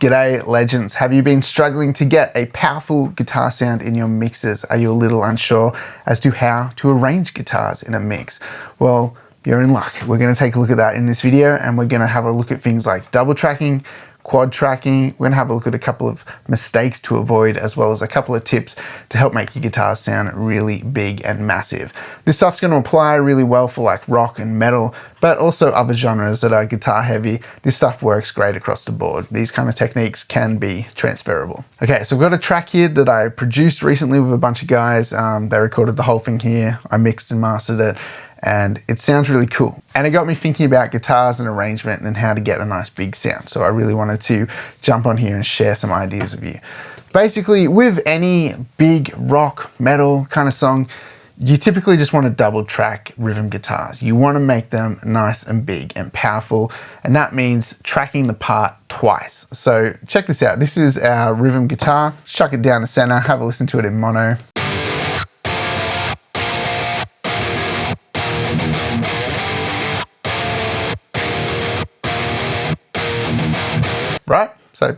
G'day legends, have you been struggling to get a powerful guitar sound in your mixes? Are you a little unsure as to how to arrange guitars in a mix? Well, you're in luck. We're going to take a look at that in this video, and we're going to have a look at things like double tracking, quad tracking. We're going to have a look at a couple of mistakes to avoid, as well as a couple of tips to help make your guitars sound really big and massive. This stuff's going to apply really well for like rock and metal, but also other genres that are guitar heavy. This stuff works great across the board. These kind of techniques can be transferable. Okay, so I've got a track here that I produced recently with a bunch of guys. They recorded the whole thing here. I mixed and mastered it, and it sounds really cool. And it got me thinking about guitars and arrangement and how to get a nice big sound. So I really wanted to jump on here and share some ideas with you. Basically, with any big rock, metal kind of song, you typically just want to double track rhythm guitars. You want to make them nice and big and powerful, and that means tracking the part twice. So check this out. This is our rhythm guitar. Chuck it down the center, have a listen to it in mono. Right? So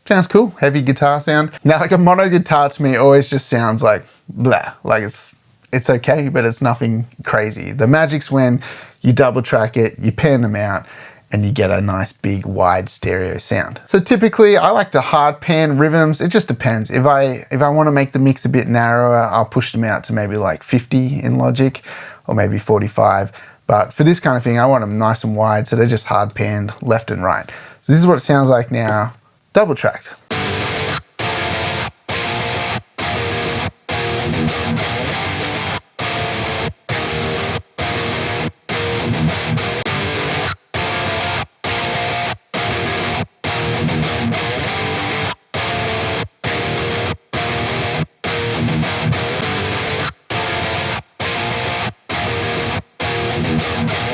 sounds cool, heavy guitar sound. Now, like a mono guitar to me always just sounds like blah, like it's okay, but it's nothing crazy. The magic's when you double track it, you pan them out, and you get a nice big wide stereo sound. So typically I like to hard pan rhythms. It just depends. If I want to make the mix a bit narrower, I'll push them out to maybe like 50 in Logic or maybe 45. But for this kind of thing, I want them nice and wide, so they're just hard panned left and right. So this is what it sounds like now, double tracked.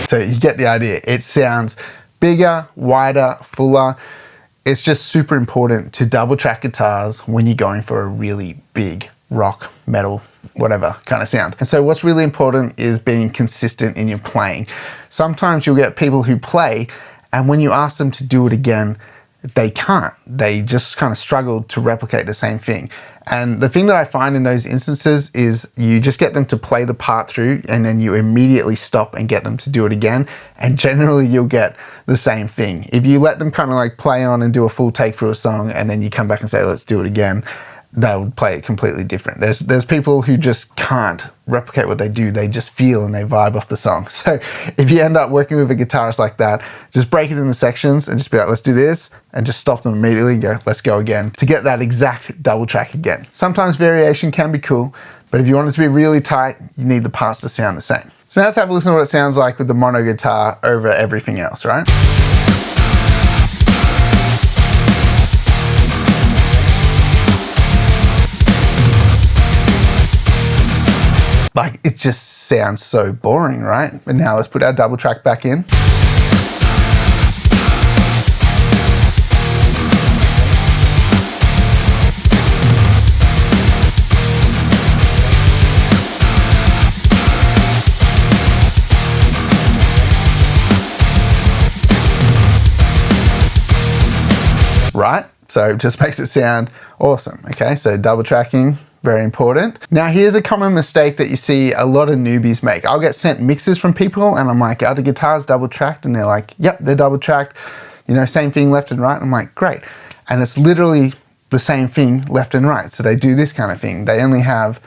So you get the idea. It sounds bigger, wider, fuller. It's just super important to double track guitars when you're going for a really big rock, metal, whatever kind of sound. And so what's really important is being consistent in your playing. Sometimes you'll get people who play, and when you ask them to do it again, they can't. They just kind of struggle to replicate the same thing. And the thing that I find in those instances is you just get them to play the part through, and then you immediately stop and get them to do it again. And generally you'll get the same thing. If you let them kind of like play on and do a full take through a song, and then you come back and say, let's do it again, they'll play it completely different. There's people who just can't replicate what they do. They just feel and they vibe off the song. So if you end up working with a guitarist like that, just break it into sections and just be like, let's do this, and just stop them immediately and go, let's go again, to get that exact double track again. Sometimes variation can be cool, but if you want it to be really tight, you need the parts to sound the same. So now let's have a listen to what it sounds like with the mono guitar over everything else, right? Like, it just sounds so boring, right? And now let's put our double track back in. Right? So it just makes it sound awesome. Okay, so double tracking, very important. Now here's a common mistake that you see a lot of newbies make. I'll get sent mixes from people and I'm like, are the guitars double tracked? And they're like, yep, they're double tracked. You know, same thing left and right. I'm like, great. And it's literally the same thing left and right. So they do this kind of thing. They only have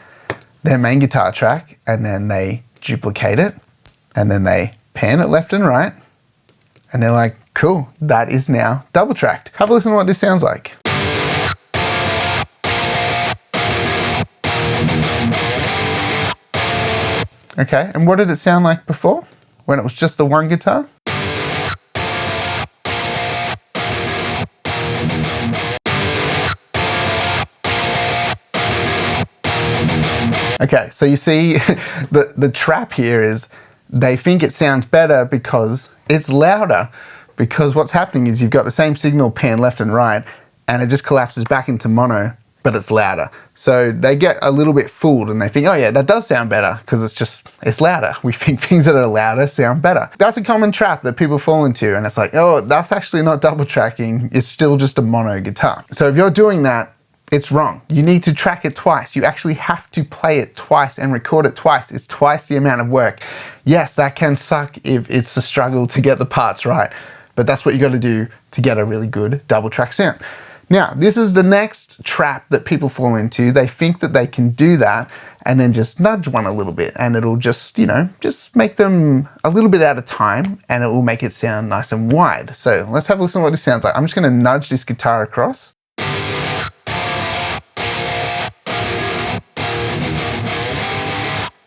their main guitar track, and then they duplicate it, and then they pan it left and right. And they're like, cool, that is now double tracked. Have a listen to what this sounds like. Okay, and what did it sound like before, when it was just the one guitar? Okay, so you see the trap here is they think it sounds better because it's louder, because what's happening is you've got the same signal pan left and right, and it just collapses back into mono, but it's louder. So they get a little bit fooled and they think, oh yeah, that does sound better because it's louder. We think things that are louder sound better. That's a common trap that people fall into, and it's like, oh, that's actually not double tracking. It's still just a mono guitar. So if you're doing that, it's wrong. You need to track it twice. You actually have to play it twice and record it twice. It's twice the amount of work. Yes, that can suck if it's a struggle to get the parts right, but that's what you got to do to get a really good double track sound. Now, this is the next trap that people fall into. They think that they can do that and then just nudge one a little bit, and it'll just, you know, just make them a little bit out of time, and it will make it sound nice and wide. So let's have a listen to what this sounds like. I'm just going to nudge this guitar across.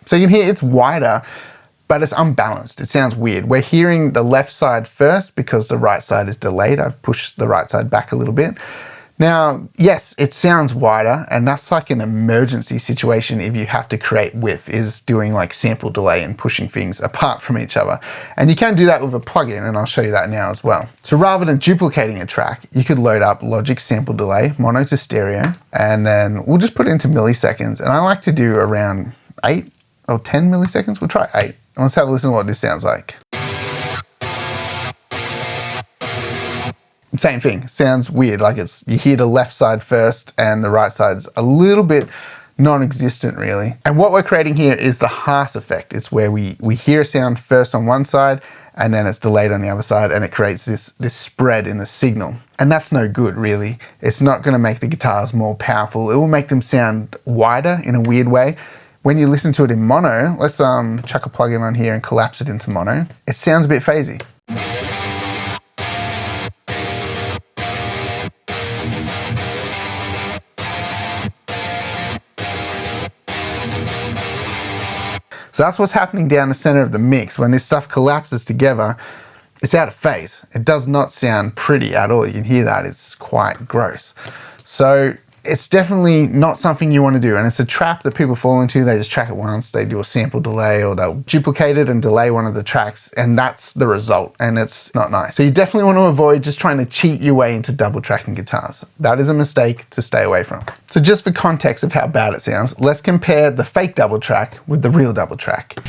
So you can hear it's wider, but it's unbalanced. It sounds weird. We're hearing the left side first because the right side is delayed. I've pushed the right side back a little bit. Now, yes, it sounds wider, and that's like an emergency situation if you have to create width, is doing like sample delay and pushing things apart from each other. And you can do that with a plugin, and I'll show you that now as well. So rather than duplicating a track, you could load up Logic sample delay, mono to stereo, and then we'll just put it into milliseconds. And I like to do around 8 or 10 milliseconds. We'll try 8. Let's have a listen to what this sounds like. Same thing, sounds weird, like you hear the left side first and the right side's a little bit non-existent really. And what we're creating here is the Haas effect. It's where we hear a sound first on one side and then it's delayed on the other side, and it creates this spread in the signal. And that's no good really. It's not gonna make the guitars more powerful. It will make them sound wider in a weird way. When you listen to it in mono, let's chuck a plugin on here and collapse it into mono. It sounds a bit phasey. So that's what's happening down the center of the mix. When this stuff collapses together, it's out of phase. It does not sound pretty at all. You can hear that, it's quite gross. So it's definitely not something you want to do, and it's a trap that people fall into. They just track it once, they do a sample delay, or they'll duplicate it and delay one of the tracks, and that's the result, and it's not nice. So you definitely want to avoid just trying to cheat your way into double tracking guitars. That is a mistake to stay away from. So just for context of how bad it sounds, let's compare the fake double track with the real double track.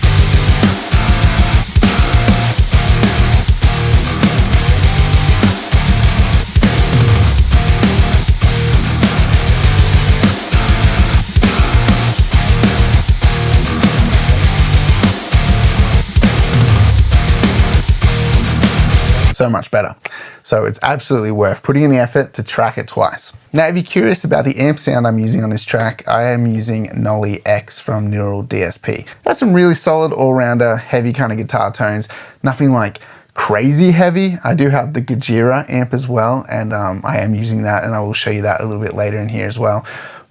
So much better. So it's absolutely worth putting in the effort to track it twice. Now, if you're curious about the amp sound I'm using on this track, I am using Nolly X from Neural DSP. That's some really solid all-rounder, heavy kind of guitar tones. Nothing like crazy heavy. I do have the Gajira amp as well, and I am using that, and I will show you that a little bit later in here as well.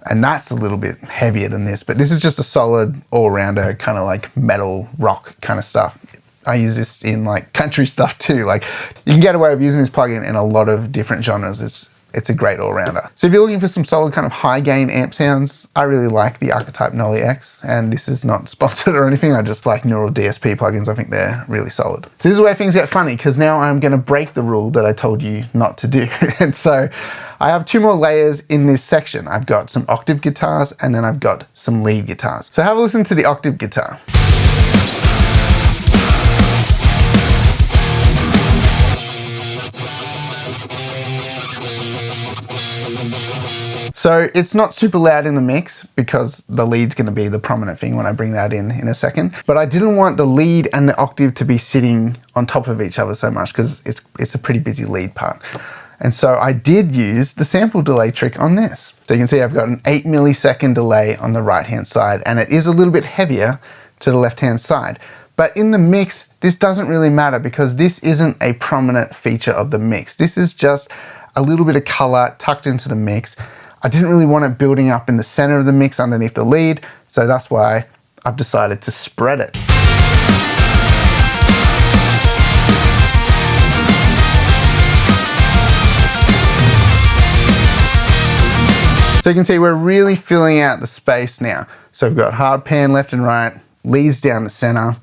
And that's a little bit heavier than this, but this is just a solid all-rounder kind of like metal rock kind of stuff. I use this in like country stuff too. Like you can get away with using this plugin in a lot of different genres. It's a great all-rounder. So if you're looking for some solid kind of high gain amp sounds, I really like the Archetype Nolly X, and this is not sponsored or anything. I just like Neural DSP plugins. I think they're really solid. So this is where things get funny, because now I'm gonna break the rule that I told you not to do. And so I have 2 more layers in this section. I've got some octave guitars, and then I've got some lead guitars. So have a listen to the octave guitar. So it's not super loud in the mix because the lead's gonna be the prominent thing when I bring that in a second. But I didn't want the lead and the octave to be sitting on top of each other so much because it's a pretty busy lead part. And so I did use the sample delay trick on this. So you can see I've got an 8 millisecond delay on the right-hand side, and it is a little bit heavier to the left-hand side. But in the mix, this doesn't really matter because this isn't a prominent feature of the mix. This is just a little bit of color tucked into the mix. I didn't really want it building up in the center of the mix underneath the lead, so that's why I've decided to spread it. So you can see we're really filling out the space now. So we've got hard pan left and right, leads down the center,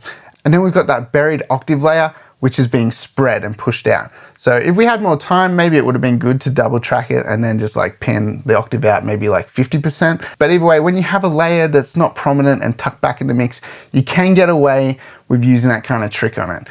and then we've got that buried octave layer which is being spread and pushed out. So if we had more time, maybe it would have been good to double track it and then just like pan the octave out maybe like 50%. But either way, when you have a layer that's not prominent and tucked back in the mix, you can get away with using that kind of trick on it.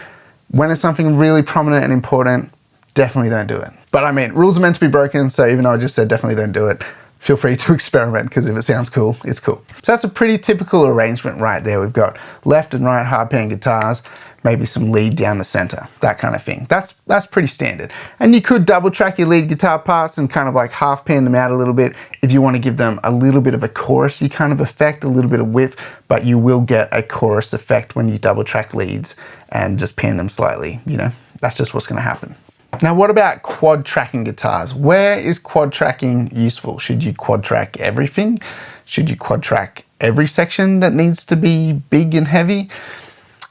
When it's something really prominent and important, definitely don't do it. But I mean, rules are meant to be broken, so even though I just said definitely don't do it, feel free to experiment, because if it sounds cool, it's cool. So that's a pretty typical arrangement right there. We've got left and right hard pan guitars, maybe some lead down the center, that kind of thing. That's pretty standard. And you could double track your lead guitar parts and kind of like half pan them out a little bit if you want to give them a little bit of a chorusy kind of effect, a little bit of width, but you will get a chorus effect when you double track leads and just pan them slightly, you know, that's just what's going to happen. Now, what about quad tracking guitars? Where is quad tracking useful? Should you quad track everything? Should you quad track every section that needs to be big and heavy?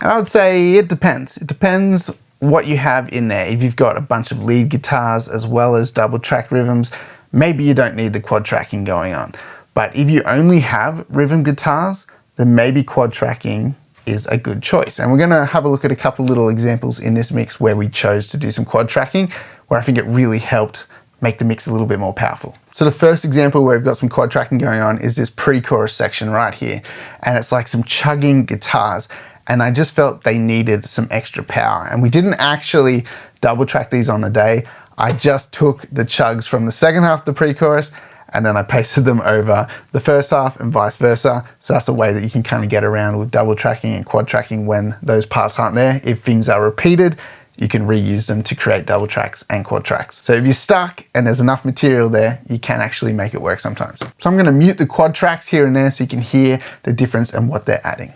And I would say it depends. It depends what you have in there. If you've got a bunch of lead guitars as well as double track rhythms, maybe you don't need the quad tracking going on. But if you only have rhythm guitars, then maybe quad tracking is a good choice. And we're gonna have a look at a couple little examples in this mix where we chose to do some quad tracking, where I think it really helped make the mix a little bit more powerful. So the first example where we've got some quad tracking going on is this pre-chorus section right here. And it's like some chugging guitars. And I just felt they needed some extra power. And we didn't actually double track these on the day. I just took the chugs from the second half of the pre-chorus and then I pasted them over the first half and vice versa. So that's a way that you can kind of get around with double tracking and quad tracking when those parts aren't there. If things are repeated, you can reuse them to create double tracks and quad tracks. So if you're stuck and there's enough material there, you can actually make it work sometimes. So I'm gonna mute the quad tracks here and there so you can hear the difference and what they're adding.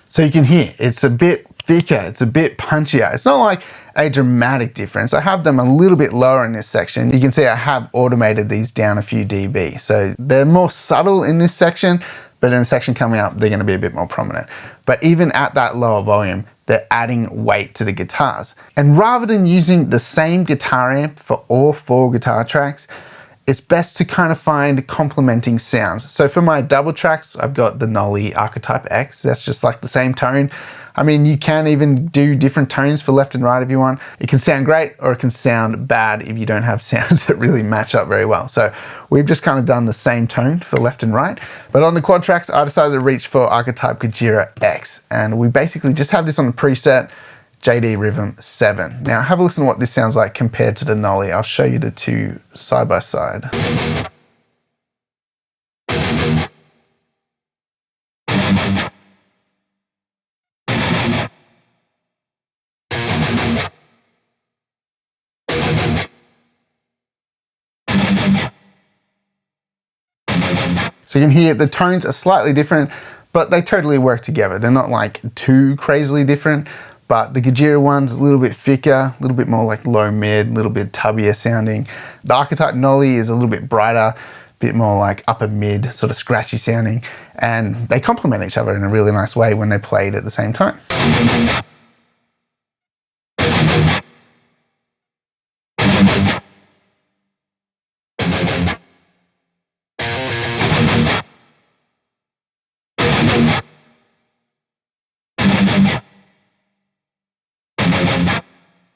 So you can hear it's a bit thicker, it's a bit punchier. It's not like a dramatic difference. I have them a little bit lower in this section. You can see I have automated these down a few dB. So they're more subtle in this section, but in the section coming up, they're gonna be a bit more prominent. But even at that lower volume, they're adding weight to the guitars. And rather than using the same guitar amp for all 4 guitar tracks, it's best to kind of find complementing sounds. So for my double tracks, I've got the Nolly Archetype X. That's just like the same tone. I mean, you can even do different tones for left and right if you want. It can sound great or it can sound bad if you don't have sounds that really match up very well. So we've just kind of done the same tone for left and right. But on the quad tracks, I decided to reach for Archetype Gojira X. And we basically just have this on the preset, JD Rhythm 7. Now have a listen to what this sounds like compared to the Nolly. I'll show you the two side by side. So you can hear the tones are slightly different, but they totally work together. They're not like too crazily different. But the Gojira one's a little bit thicker, a little bit more like low mid, a little bit tubbier sounding. The Archetype Nolly is a little bit brighter, a bit more like upper mid, sort of scratchy sounding. And they complement each other in a really nice way when they're played at the same time.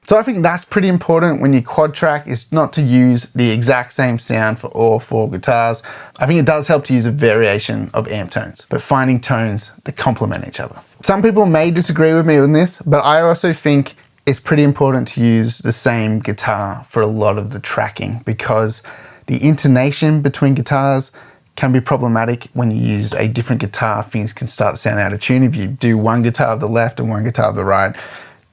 So I think that's pretty important when you quad track, is not to use the exact same sound for all 4 guitars. I think it does help to use a variation of amp tones, but finding tones that complement each other. Some people may disagree with me on this, but I also think it's pretty important to use the same guitar for a lot of the tracking, because the intonation between guitars can be problematic when you use a different guitar. Things can start to sound out of tune. If you do one guitar of the left and one guitar of the right,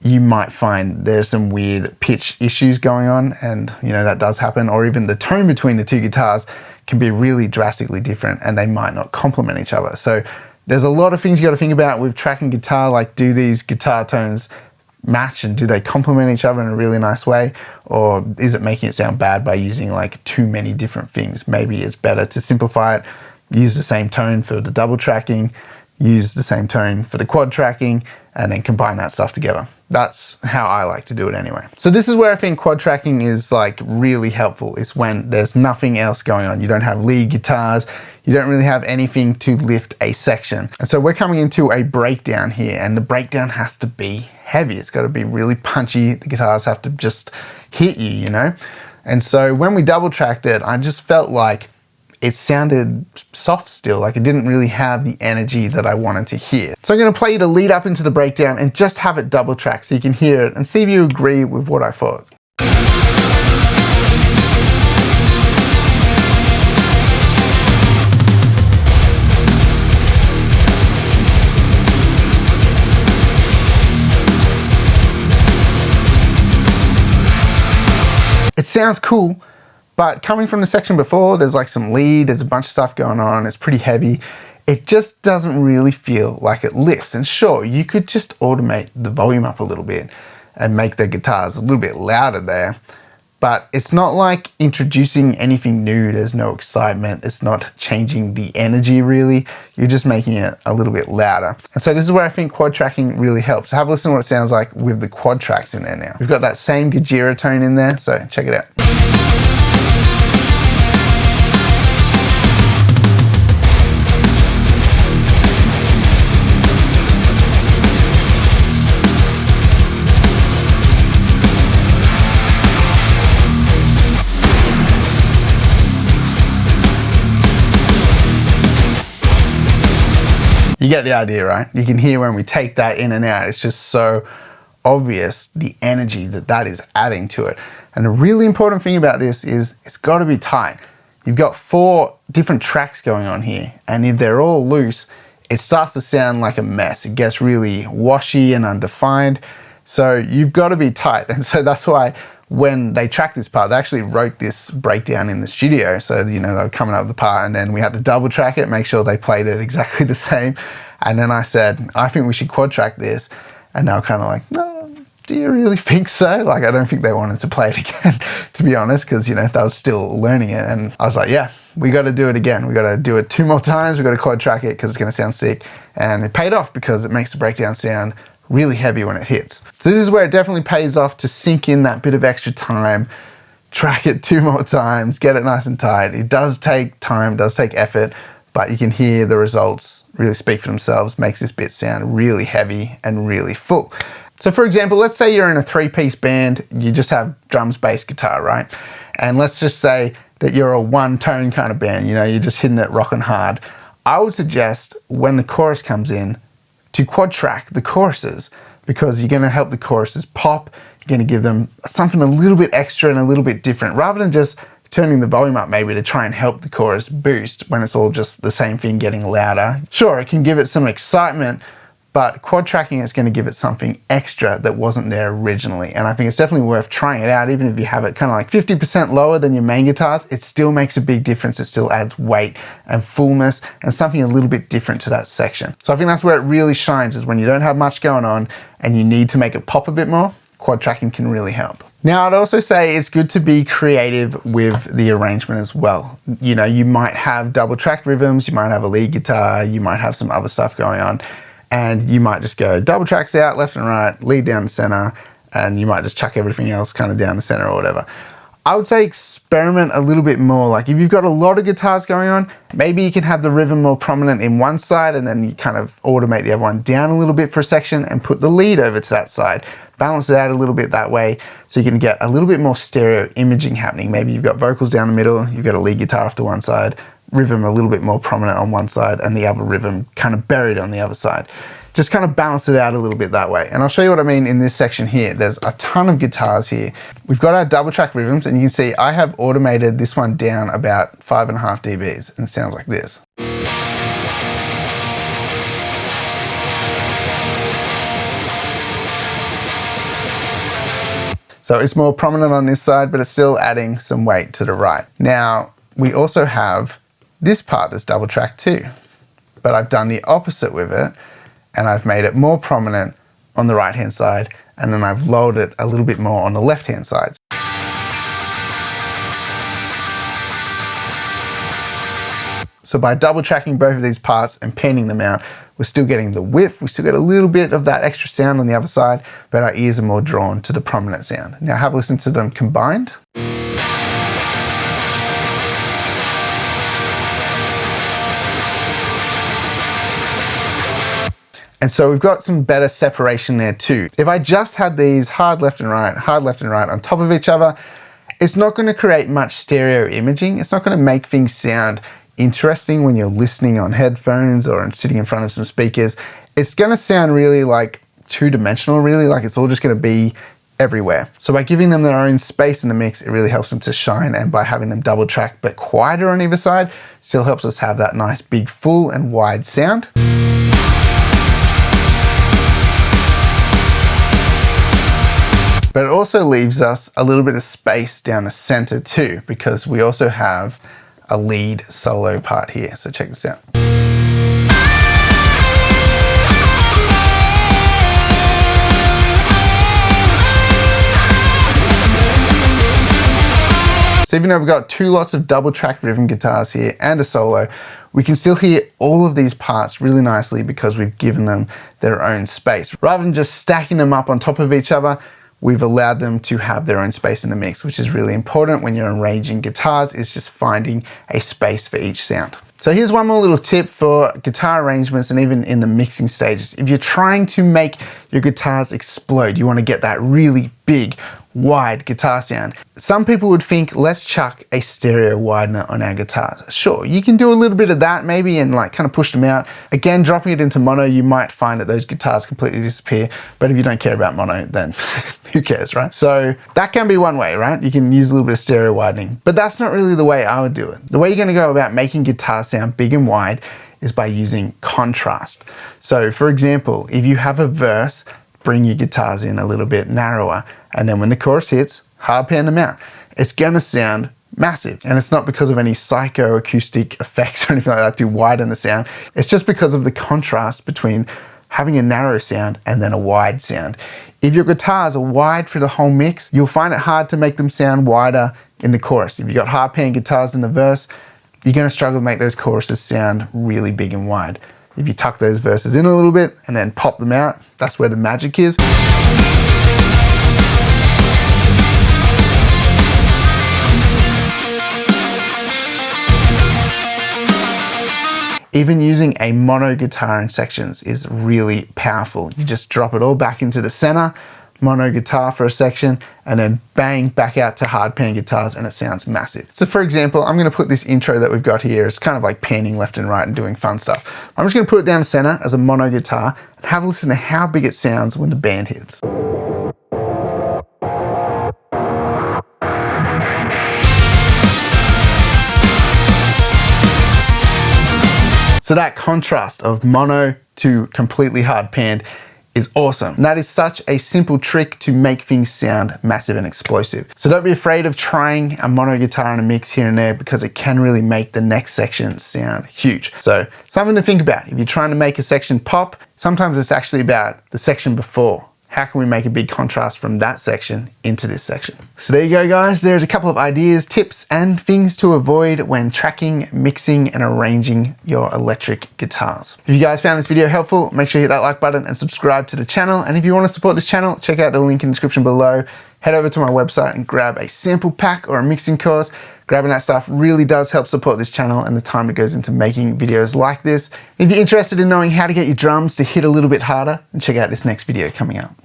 you might find there's some weird pitch issues going on, and you know that does happen. Or even the tone between the 2 guitars can be really drastically different and they might not complement each other. So there's a lot of things you got to think about with tracking guitar, like do these guitar tones match and do they complement each other in a really nice way, or is it making it sound bad by using like too many different things? Maybe it's better to simplify it, use the same tone for the double tracking, use the same tone for the quad tracking, and then combine that stuff together. That's how I like to do it anyway. So this is where I think quad tracking is like really helpful. It's when there's nothing else going on. You don't have lead guitars. You don't really have anything to lift a section. And so we're coming into a breakdown here, and the breakdown has to be heavy. It's got to be really punchy. The guitars have to just hit you, you know? And so when we double tracked it, I just felt like it sounded soft still, like it didn't really have the energy that I wanted to hear. So I'm gonna play you the lead up into the breakdown and just have it double tracked so you can hear it and see if you agree with what I thought. It sounds cool, but coming from the section before, there's like some lead, there's a bunch of stuff going on, it's pretty heavy. It just doesn't really feel like it lifts. And sure, you could just automate the volume up a little bit and make the guitars a little bit louder there, but it's not like introducing anything new. There's no excitement. It's not changing the energy really. You're just making it a little bit louder. And so this is where I think quad tracking really helps. Have a listen to what it sounds like with the quad tracks in there now. We've got that same Gajira tone in there, so check it out. You get the idea, right? You can hear when we take that in and out, it's just so obvious the energy that that is adding to it. And the really important thing about this is it's got to be tight. You've got 4 different tracks going on here, and if they're all loose, it starts to sound like a mess. It gets really washy and undefined. So you've got to be tight. And so that's why when they tracked this part, they actually wrote this breakdown in the studio. So, you know, they were coming up with the part, and then we had to double track it, make sure they played it exactly the same. And then I said, I think we should quad track this. And they were kind of like, no, do you really think so? Like, I don't think they wanted to play it again, to be honest, because, you know, they were still learning it. And I was like, yeah, we got to do it again. We got to do it 2 more times. We got to quad track it because it's going to sound sick. And it paid off because it makes the breakdown sound really heavy when it hits. So this is where it definitely pays off to sink in that bit of extra time, track it 2 more times, get it nice and tight. It does take time, does take effort, but you can hear the results really speak for themselves, makes this bit sound really heavy and really full. So for example, let's say you're in a 3-piece band, you just have drums, bass, guitar, right? And let's just say that you're a 1-tone kind of band, you know, you're just hitting it rocking hard. I would suggest when the chorus comes in to quad track the choruses, because you're gonna help the choruses pop, you're gonna give them something a little bit extra and a little bit different, rather than just turning the volume up maybe to try and help the chorus boost when it's all just the same thing getting louder. Sure, it can give it some excitement, but quad tracking is going to give it something extra that wasn't there originally. And I think it's definitely worth trying it out. Even if you have it kind of like 50% lower than your main guitars, it still makes a big difference. It still adds weight and fullness and something a little bit different to that section. So I think that's where it really shines, is when you don't have much going on and you need to make it pop a bit more, quad tracking can really help. Now, I'd also say it's good to be creative with the arrangement as well. You know, you might have double tracked rhythms, you might have a lead guitar, you might have some other stuff going on, and you might just go double tracks out left and right, lead down the center, and you might just chuck everything else kind of down the center or whatever. I would say experiment a little bit more. Like if you've got a lot of guitars going on, maybe you can have the rhythm more prominent in one side and then you kind of automate the other one down a little bit for a section and put the lead over to that side. Balance it out a little bit that way so you can get a little bit more stereo imaging happening. Maybe you've got vocals down the middle, you've got a lead guitar off to one side, rhythm a little bit more prominent on one side and the other rhythm kind of buried on the other side. Just kind of balance it out a little bit that way. And I'll show you what I mean in this section here. There's a ton of guitars here. We've got our double track rhythms and you can see I have automated this one down about 5.5 dBs and it sounds like this. So it's more prominent on this side, but it's still adding some weight to the right. Now, we also have this part that's double tracked too, but I've done the opposite with it and I've made it more prominent on the right-hand side, and then I've lowered it a little bit more on the left-hand side. So by double tracking both of these parts and panning them out, we're still getting the width, we still get a little bit of that extra sound on the other side, but our ears are more drawn to the prominent sound. Now have a listen to them combined. And so we've got some better separation there too. If I just had these hard left and right on top of each other, it's not going to create much stereo imaging. It's not going to make things sound interesting when you're listening on headphones or sitting in front of some speakers. It's going to sound really like two-dimensional, really, like it's all just going to be everywhere. So by giving them their own space in the mix, it really helps them to shine, and by having them double track but quieter on either side, still helps us have that nice big full and wide sound. But it also leaves us a little bit of space down the center too, because we also have a lead solo part here. So check this out. So even though we've got two lots of double track rhythm guitars here and a solo, we can still hear all of these parts really nicely because we've given them their own space. Rather than just stacking them up on top of each other, we've allowed them to have their own space in the mix, which is really important when you're arranging guitars, is just finding a space for each sound. So here's one more little tip for guitar arrangements and even in the mixing stages. If you're trying to make your guitars explode, you want to get that really big, wide guitar sound. Some people would think, let's chuck a stereo widener on our guitars. Sure, you can do a little bit of that maybe and like kind of push them out. Again, dropping it into mono, you might find that those guitars completely disappear, but if you don't care about mono, then who cares, right? So that can be one way, right? You can use a little bit of stereo widening, but that's not really the way I would do it. The way you're gonna go about making guitars sound big and wide is by using contrast. So for example, if you have a verse, bring your guitars in a little bit narrower, and then when the chorus hits, hard pan them out. It's gonna sound massive, and it's not because of any psychoacoustic effects or anything like that to widen the sound. It's just because of the contrast between having a narrow sound and then a wide sound. If your guitars are wide for the whole mix, you'll find it hard to make them sound wider in the chorus. If you've got hard pan guitars in the verse, you're gonna struggle to make those choruses sound really big and wide. If you tuck those verses in a little bit and then pop them out, that's where the magic is. Even using a mono guitar in sections is really powerful. You just drop it all back into the center, mono guitar for a section, and then bang, back out to hard pan guitars, and it sounds massive. So for example, I'm gonna put this intro that we've got here, it's kind of like panning left and right and doing fun stuff. I'm just gonna put it down the center as a mono guitar and have a listen to how big it sounds when the band hits. So that contrast of mono to completely hard panned is awesome. And that is such a simple trick to make things sound massive and explosive. So don't be afraid of trying a mono guitar in a mix here and there, because it can really make the next section sound huge. So something to think about. If you're trying to make a section pop, sometimes it's actually about the section before. How can we make a big contrast from that section into this section? So there you go, guys. There's a couple of ideas, tips, and things to avoid when tracking, mixing, and arranging your electric guitars. If you guys found this video helpful, make sure you hit that like button and subscribe to the channel. And if you want to support this channel, check out the link in the description below. Head over to my website and grab a sample pack or a mixing course. Grabbing that stuff really does help support this channel and the time it goes into making videos like this. If you're interested in knowing how to get your drums to hit a little bit harder, then check out this next video coming up.